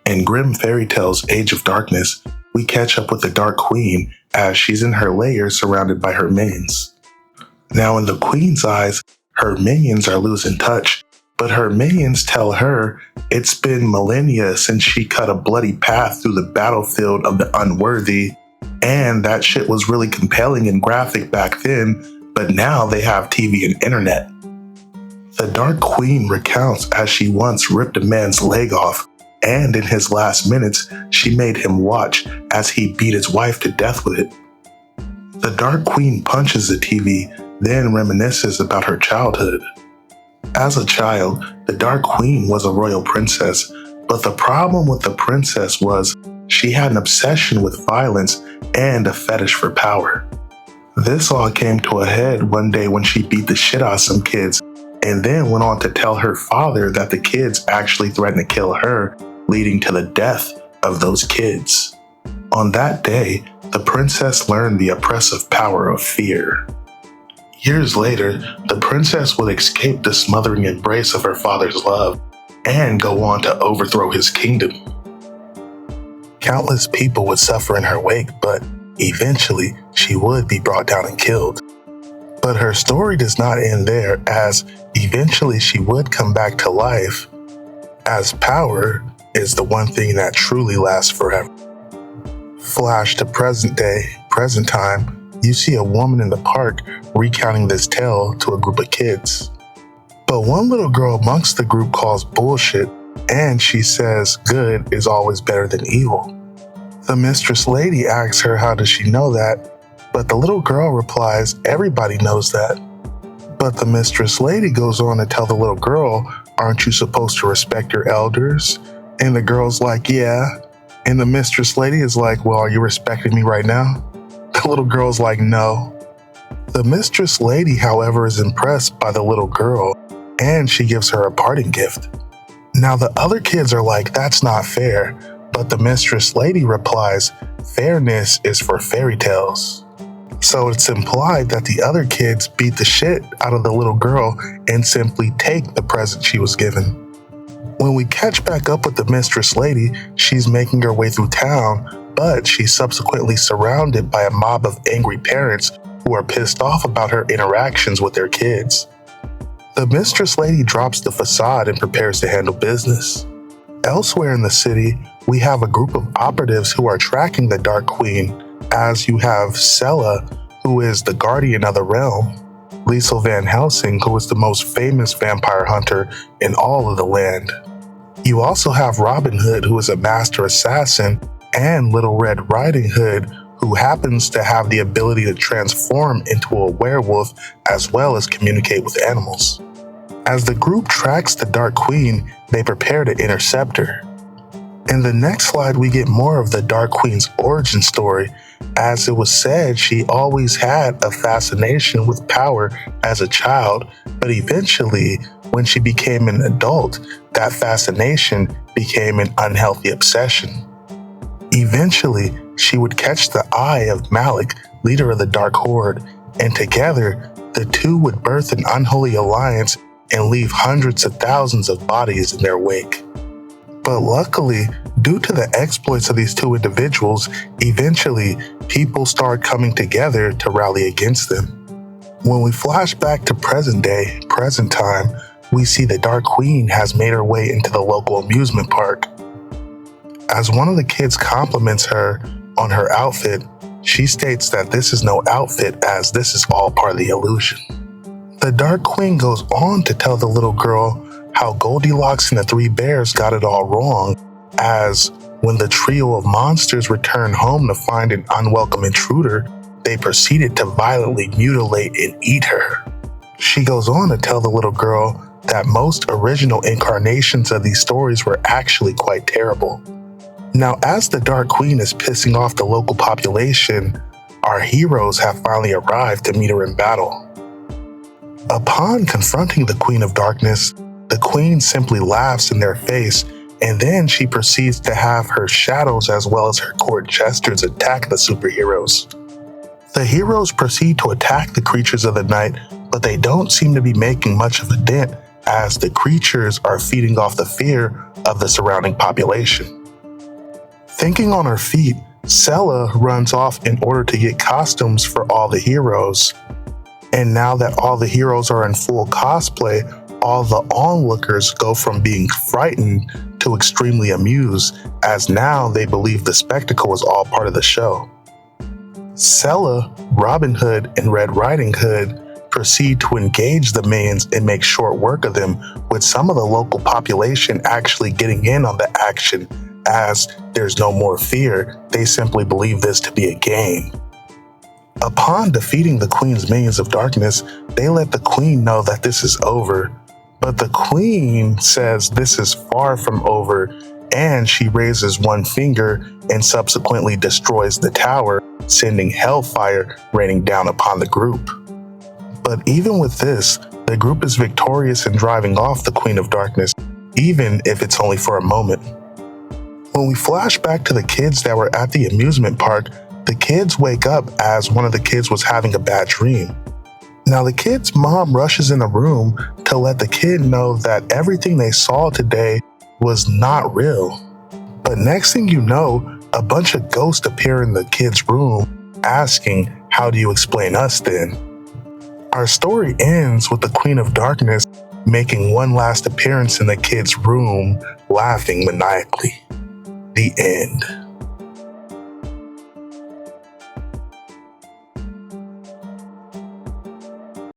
In Grimm Fairy Tales Age of Darkness, we catch up with the Dark Queen as she's in her lair surrounded by her minions. Now in the Queen's eyes, her minions are losing touch, but her minions tell her it's been millennia since she cut a bloody path through the battlefield of the unworthy, and that shit was really compelling and graphic back then, but now they have TV and internet. The Dark Queen recounts as she once ripped a man's leg off, and in his last minutes, she made him watch as he beat his wife to death with it. The Dark Queen punches the TV, then reminisces about her childhood. As a child, the Dark Queen was a royal princess, but the problem with the princess was she had an obsession with violence and a fetish for power. This all came to a head one day when she beat the shit out of some kids, and then went on to tell her father that the kids actually threatened to kill her, leading to the death of those kids. On that day, the princess learned the oppressive power of fear. Years later, the princess would escape the smothering embrace of her father's love and go on to overthrow his kingdom. Countless people would suffer in her wake, but eventually she would be brought down and killed. But her story does not end there, as eventually she would come back to life, as power is the one thing that truly lasts forever. Flash to present day, present time, you see a woman in the park recounting this tale to a group of kids. But one little girl amongst the group calls bullshit, and she says good is always better than evil. The mistress lady asks her how does she know that, but the little girl replies everybody knows that. But the mistress lady goes on to tell the little girl, aren't you supposed to respect your elders? And the girl's like, yeah. And the mistress lady is like, well, are you respecting me right now? The little girl's like, no. The mistress lady, however, is impressed by the little girl, and she gives her a parting gift. Now the other kids are like, that's not fair. But the mistress lady replies, fairness is for fairy tales. So it's implied that the other kids beat the shit out of the little girl and simply take the present she was given. When we catch back up with the mistress lady, she's making her way through town, but she's subsequently surrounded by a mob of angry parents who are pissed off about her interactions with their kids. The mistress lady drops the facade and prepares to handle business. Elsewhere in the city, we have a group of operatives who are tracking the Dark Queen, as you have Sela, who is the guardian of the realm, Liesel Van Helsing, who is the most famous vampire hunter in all of the land. You also have Robin Hood, who is a master assassin, and Little Red Riding Hood, who happens to have the ability to transform into a werewolf as well as communicate with animals. As the group tracks the Dark Queen, they prepare to intercept her. In the next slide, we get more of the Dark Queen's origin story, as it was said she always had a fascination with power as a child, but eventually, when she became an adult, that fascination became an unhealthy obsession. Eventually, she would catch the eye of Malik, leader of the Dark Horde, and together, the two would birth an unholy alliance and leave hundreds of thousands of bodies in their wake. But luckily, due to the exploits of these two individuals, eventually people start coming together to rally against them. When we flash back to present day, present time, we see the Dark Queen has made her way into the local amusement park. As one of the kids compliments her on her outfit, she states that this is no outfit, as this is all part of the illusion. The Dark Queen goes on to tell the little girl how Goldilocks and the Three Bears got it all wrong, as when the trio of monsters returned home to find an unwelcome intruder, they proceeded to violently mutilate and eat her. She goes on to tell the little girl that most original incarnations of these stories were actually quite terrible. Now, as the Dark Queen is pissing off the local population, our heroes have finally arrived to meet her in battle. Upon confronting the Queen of Darkness, the Queen simply laughs in their face, and then she proceeds to have her shadows as well as her court jesters attack the superheroes. The heroes proceed to attack the creatures of the night, but they don't seem to be making much of a dent, as the creatures are feeding off the fear of the surrounding population. Thinking on her feet, Sela runs off in order to get costumes for all the heroes. And now that all the heroes are in full cosplay, all the onlookers go from being frightened to extremely amused, as now they believe the spectacle is all part of the show. Sela, Robin Hood, and Red Riding Hood proceed to engage the minions and make short work of them, with some of the local population actually getting in on the action, as there's no more fear. They simply believe this to be a game. Upon defeating the Queen's minions of darkness, they let the Queen know that this is over. But the Queen says this is far from over, and she raises one finger and subsequently destroys the tower, sending hellfire raining down upon the group. But even with this, the group is victorious in driving off the Queen of Darkness, even if it's only for a moment. When we flash back to the kids that were at the amusement park, the kids wake up as one of the kids was having a bad dream. Now the kid's mom rushes in the room to let the kid know that everything they saw today was not real. But next thing you know, a bunch of ghosts appear in the kid's room asking, "How do you explain us then?" Our story ends with the Queen of Darkness making one last appearance in the kid's room, laughing maniacally. The end.